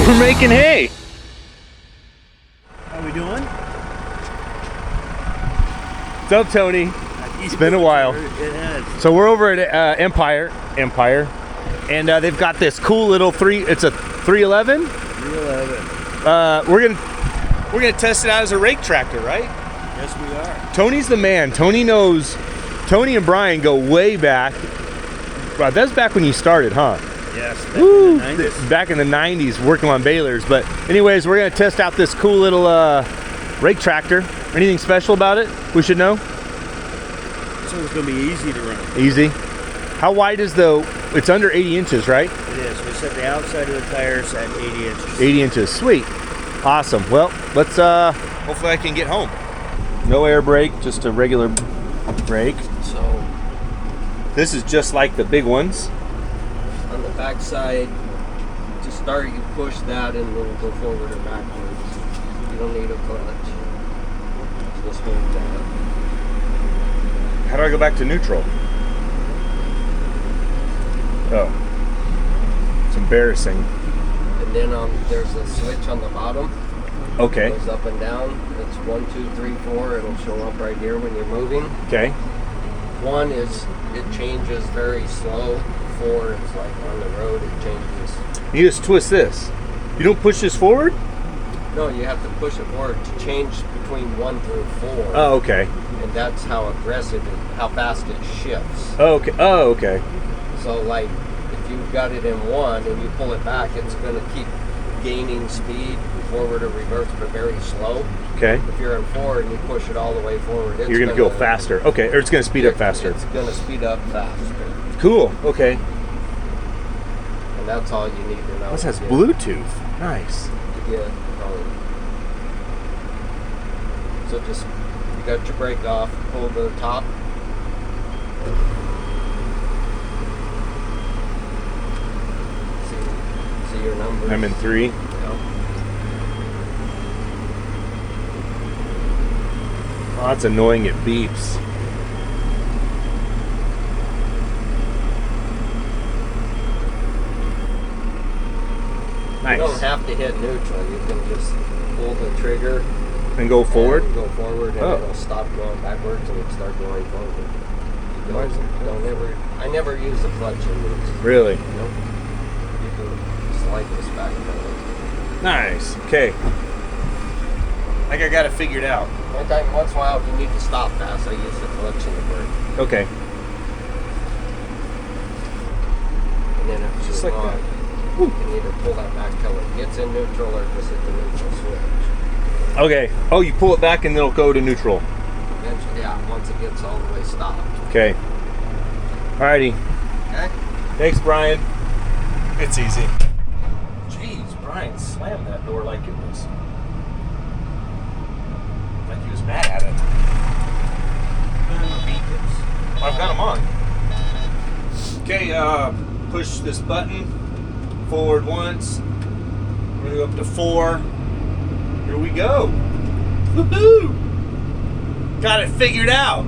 We're making hay. How we doing? What's up, Tony? It's been a while. It has. So we're over at Empire, and they've got this cool little it's a 311. 311. We're gonna test it out as a rake tractor, right? Yes, we are. Tony's the man. Tony knows. Tony and Brian go way back. Wow, that's back when you started, huh? Yes. Back in the 90s, working on balers. But anyways, we're gonna test out this cool little rake tractor. Anything special about it we should know? So it's gonna be easy to run. Easy. How wide is it's under 80 inches, right? It is. We set the outside of the tires at 80 inches. 80 inches, sweet. Awesome. Well, let's hopefully I can get home. No air brake, just a regular brake. So This is just like the big ones. on the back side, to start, you push that and it'll go forward or backwards. You don't need a clutch. Just hold that. How do I go back to neutral? Oh. It's embarrassing. And then there's a switch on the bottom. Okay. It goes up and down. It's 1, 2, 3, 4. It'll show up right here when you're moving. Okay. 1 is it changes very slow. 4 is like on the road it changes. You just twist this. You don't push this forward? No, you have to push it forward to change between 1 through 4. Oh, okay. And that's how aggressive how fast it shifts. Oh, okay. Oh, okay. So like if you've got it in 1 and you pull it back, it's going to keep gaining speed forward or reverse, but very slow. Okay. If you're in 4 and you push it all the way forward, it's You're gonna go faster. Okay, or it's gonna speed up faster. It's going to speed up faster. Cool. Okay. And that's all you need to know. This has Bluetooth. Nice. To get so just you got your brake off, pull the top. See your numbers. I'm in 3. Yeah. Oh, that's annoying. It beeps. Nice. You don't have to hit neutral. You can just pull the trigger And go forward? and go forward, and Oh. it'll stop going backwards and it'll start going forward. You Why is it- I never use the clutch in these. Really? Nope. You can slide this back and forth. Nice. Okay. Like I got it figured out. Once in a while, if you need to stop fast, I use the clutch and the brake. Okay. And then if Just you like want, that. you can either pull that back till it gets in neutral or just hit the neutral switch. Okay. Oh, you pull it back and it'll go to neutral. Eventually, yeah, once it gets all the way stopped. Okay. Alrighty. Okay? Thanks, Brian. It's easy. Jeez, Brian slammed that door like he was mad at it. I've got them on. Okay, push this button forward once. We're gonna go up to 4. Here we go. Woohoo! Got it figured out.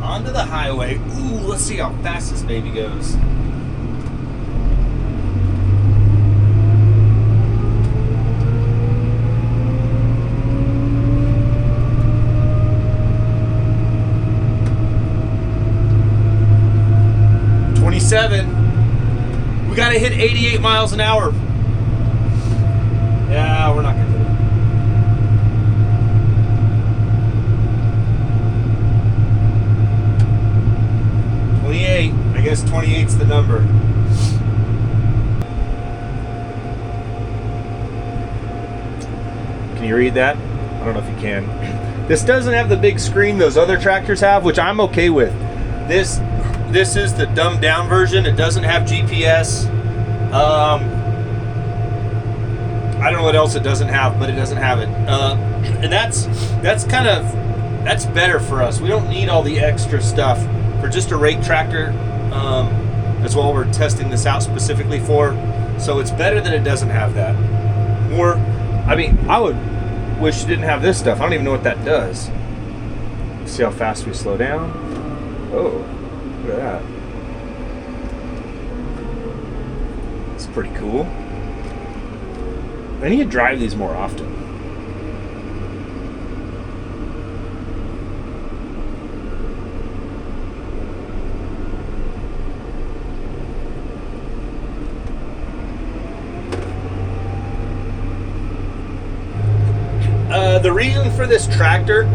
Onto the highway. Ooh, let's see how fast this baby goes. We gotta hit 88 miles an hour. Yeah, we're not gonna do it. 28. I guess 28's the number. Can you read that? I don't know if you can. This doesn't have the big screen those other tractors have, which I'm okay with. This is the dumbed down version. It doesn't have GPS. I don't know what else it doesn't have, but it doesn't have it. And that's better for us. We don't need all the extra stuff for just a rake tractor. That's what we're testing this out specifically for. So it's better that it doesn't have that. More, I mean, I would wish it didn't have this stuff. I don't even know what that does. See how fast we slow down? Oh, look at that. It's pretty cool. I need to drive these more often. The reason for this tractor,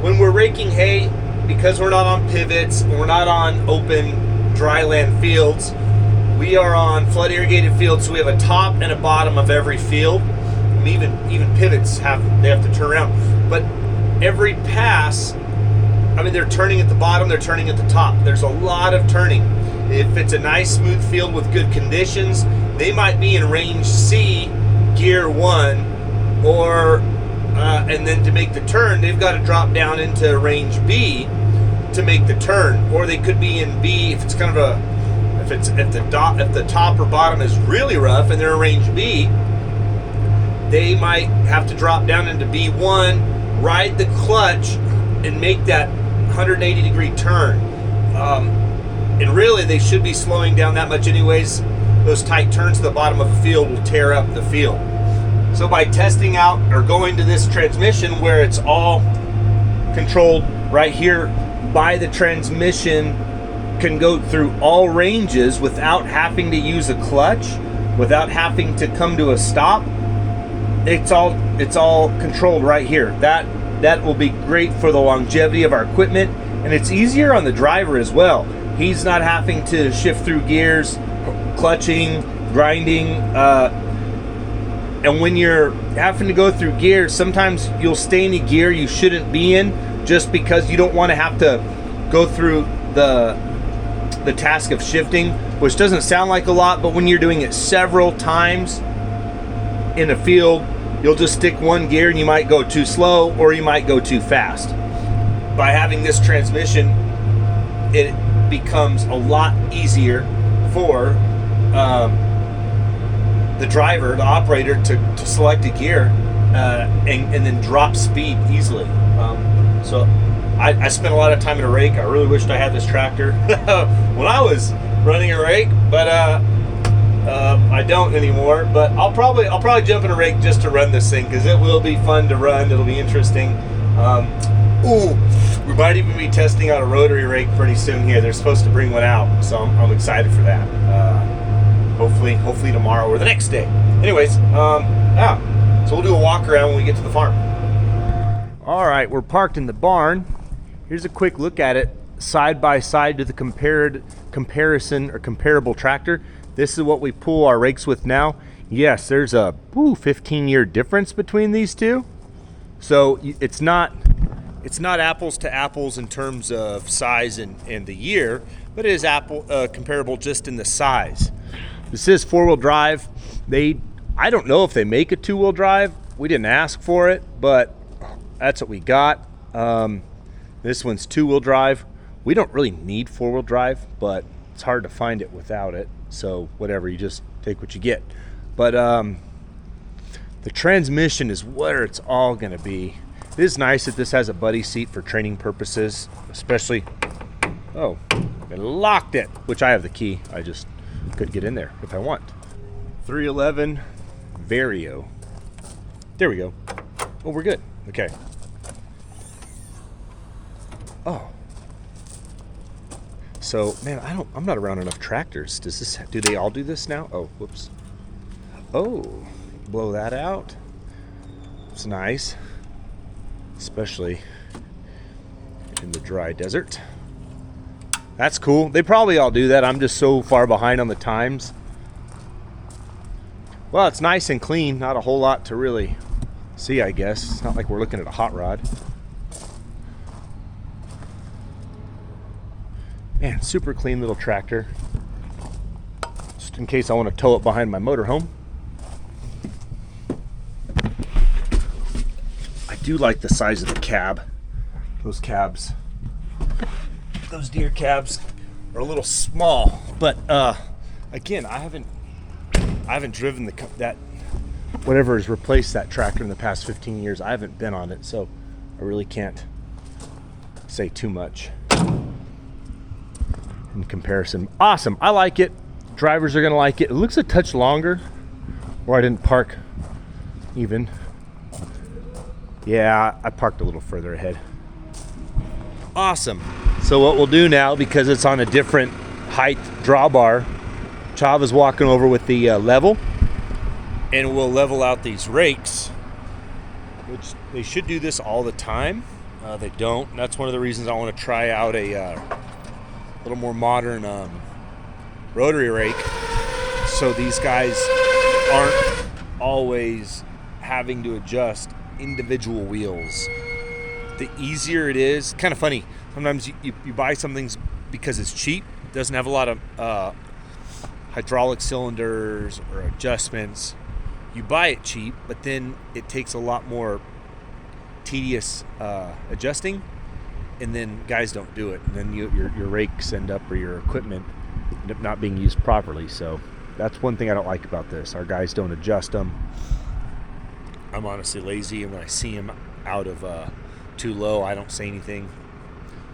when we're raking hay, because we're not on pivots, we're not on open dry land fields, we are on flood irrigated fields, so we have a top and a bottom of every field. I mean, even pivots have to turn around. But every pass, I mean, they're turning at the bottom, they're turning at the top. There's a lot of turning. If it's a nice smooth field with good conditions, they might be in range C, gear 1, or and then to make the turn, they've got to drop down into range B to make the turn. Or they could be in B if it's kind of if the top or bottom is really rough and they're in range B, they might have to drop down into B1, ride the clutch, and make that 180-degree turn. And really, they should be slowing down that much anyways. Those tight turns to the bottom of the field will tear up the field. So by testing out or going to this transmission where it's all controlled right here by the transmission, can go through all ranges without having to use a clutch, without having to come to a stop. It's all controlled right here. That will be great for the longevity of our equipment, and it's easier on the driver as well. He's not having to shift through gears, clutching, grinding, and when you're having to go through gears, sometimes you'll stay in a gear you shouldn't be in just because you don't want to have to go through the task of shifting, which doesn't sound like a lot, but when you're doing it several times in a field, you'll just stick one gear and you might go too slow or you might go too fast. By having this transmission, it becomes a lot easier for the driver, the operator, to select a gear and then drop speed easily. So I spent a lot of time in a rake. I really wished I had this tractor when I was running a rake, but I don't anymore. But I'll probably jump in a rake just to run this thing because it will be fun to run. It'll be interesting. We might even be testing out a rotary rake pretty soon here. They're supposed to bring one out, so I'm excited for that. Hopefully tomorrow or the next day. Anyways, so we'll do a walk around when we get to the farm. All right, we're parked in the barn. Here's a quick look at it side by side to the comparison or comparable tractor. This is what we pull our rakes with now. Yes, there's a 15-year difference between these two. So it's not apples to apples in terms of size and the year, but it is comparable just in the size. This is 4-wheel drive. I don't know if they make a 2-wheel drive. We didn't ask for it, but that's what we got. This one's 2-wheel drive. We don't really need 4-wheel drive, but it's hard to find it without it. So whatever, you just take what you get. But the transmission is where it's all gonna be. It is nice that this has a buddy seat for training purposes, especially, I locked it, which I have the key. I just could get in there if I want. 311 Vario. There we go. Oh, we're good. Okay. Oh. So, man, I'm not around enough tractors. Do they all do this now? Oh, whoops. Oh, blow that out. It's nice. Especially in the dry desert. That's cool. They probably all do that. I'm just so far behind on the times. Well, it's nice and clean. Not a whole lot to really see, I guess. It's not like we're looking at a hot rod. Man, super clean little tractor. Just in case I want to tow it behind my motorhome. I do like the size of the cab. Those cabs, those deer cabs are a little small, but again, I haven't I haven't driven that whatever has replaced that tractor in the past 15 years. I haven't been on it, so I really can't say too much in comparison. Awesome. I like it. Drivers are gonna like it. It looks a touch longer, or I didn't park even. Yeah, I parked a little further ahead. Awesome. So what we'll do now, because it's on a different height drawbar, Chava's walking over with the level, and we'll level out these rakes, which they should do this all the time. They don't. And that's one of the reasons I want to try out a little more modern rotary rake, so these guys aren't always having to adjust individual wheels. The easier it is, kind of funny, sometimes you buy something because it's cheap, doesn't have a lot of hydraulic cylinders or adjustments. You buy it cheap, but then it takes a lot more tedious adjusting, and then guys don't do it, and then your rakes end up, or your equipment end up not being used properly. So that's one thing I don't like about this. Our guys don't adjust them. I'm honestly lazy, and when I see them out of too low, I don't say anything.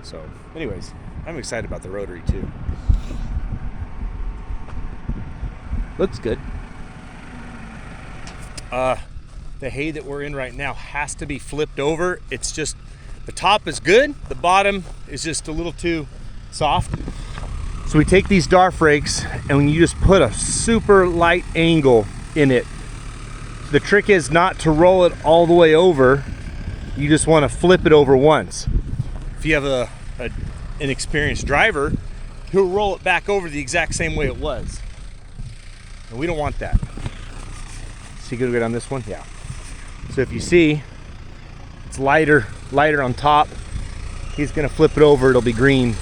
So anyways, I'm excited about the rotary too. Looks good. The hay that we're in right now has to be flipped over. It's just, the top is good, the bottom is just a little too soft. So we take these Darf rakes, and when you just put a super light angle in it, the trick is not to roll it all the way over. You just want to flip it over once. If you have an experienced driver, he'll roll it back over the exact same way it was. And we don't want that. See, good on this one? Yeah. So if you see, it's lighter on top. He's gonna flip it over, it'll be green.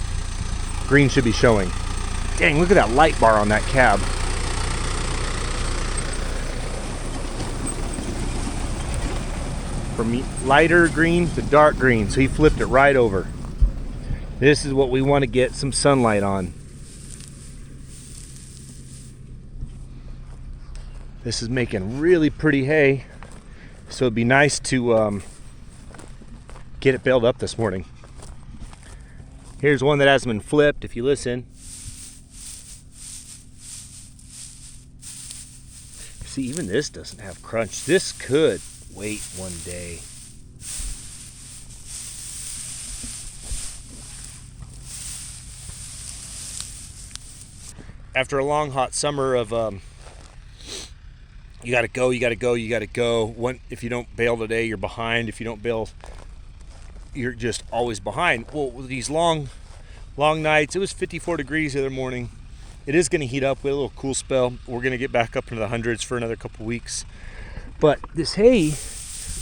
Green should be showing. Dang, look at that light bar on that cab. From lighter green to dark green, so he flipped it right over. This is what we want to get some sunlight on. This is making really pretty hay, so it'd be nice to get it baled up this morning. Here's one that hasn't been flipped, if you listen. See, even this doesn't have crunch. This could wait one day. After a long hot summer of you gotta go. If you don't bail today, you're behind. If you don't bail, you're just always behind. Well, with these long nights, it was 54 degrees the other morning. It is gonna heat up with a little cool spell. We're gonna get back up into the hundreds for another couple weeks. But this hay,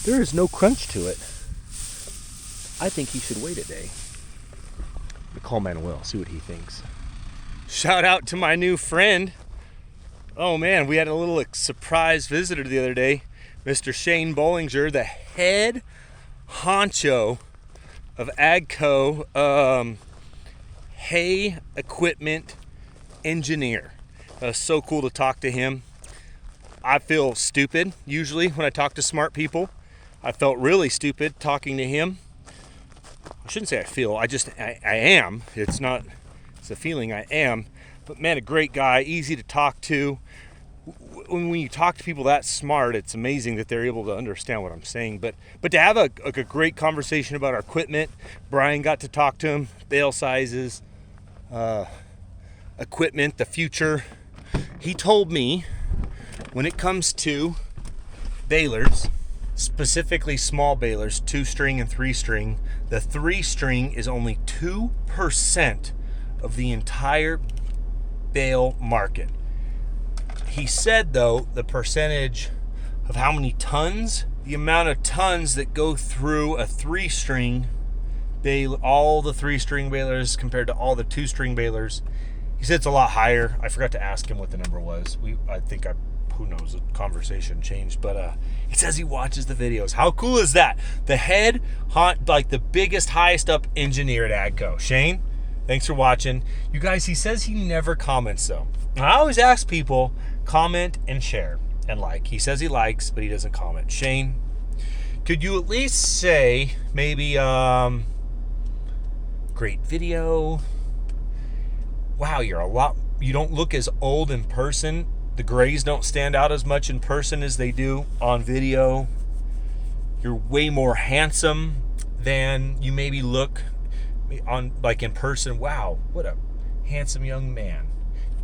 there is no crunch to it. I think he should wait a day. I'll call Manuel, see what he thinks. Shout out to my new friend. Oh man, we had a little surprise visitor the other day. Mr. Shane Bollinger, the head honcho of AGCO hay equipment engineer. So cool to talk to him. I feel stupid usually when I talk to smart people. I felt really stupid talking to him. I shouldn't say I feel, I am. It's a feeling, I am. But man, a great guy, easy to talk to. When you talk to people that smart, it's amazing that they're able to understand what I'm saying. But to have a great conversation about our equipment, Brian got to talk to him, bale sizes, equipment, the future. He told me when it comes to balers, specifically small balers, 2-string and 3-string, the 3-string is only 2% of the entire bale market. He said, though, the percentage of how many tons, the amount of tons that go through a 3-string bale, all the 3-string balers compared to all the 2-string balers, he said it's a lot higher. I forgot to ask him what the number was. Who knows, the conversation changed, but it says he watches the videos. How cool is that? The head, the biggest, highest up engineer at AGCO. Shane, thanks for watching. You guys, he says he never comments though. I always ask people, comment and share and like. He says he likes, but he doesn't comment. Shane, could you at least say maybe great video? Wow, you don't look as old in person. The grays don't stand out as much in person as they do on video. You're way more handsome than you maybe look on like in person. Wow, what a handsome young man.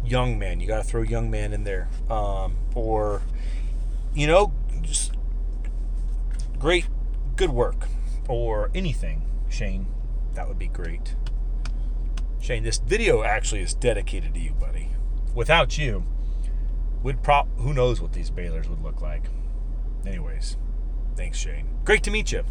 Young man, you got to throw young man in there. Or, you know, just great, good work, or anything, Shane. That would be great. Shane, this video actually is dedicated to you, buddy. Without you, who knows what these balers would look like. Anyways, thanks, Shane. Great to meet you.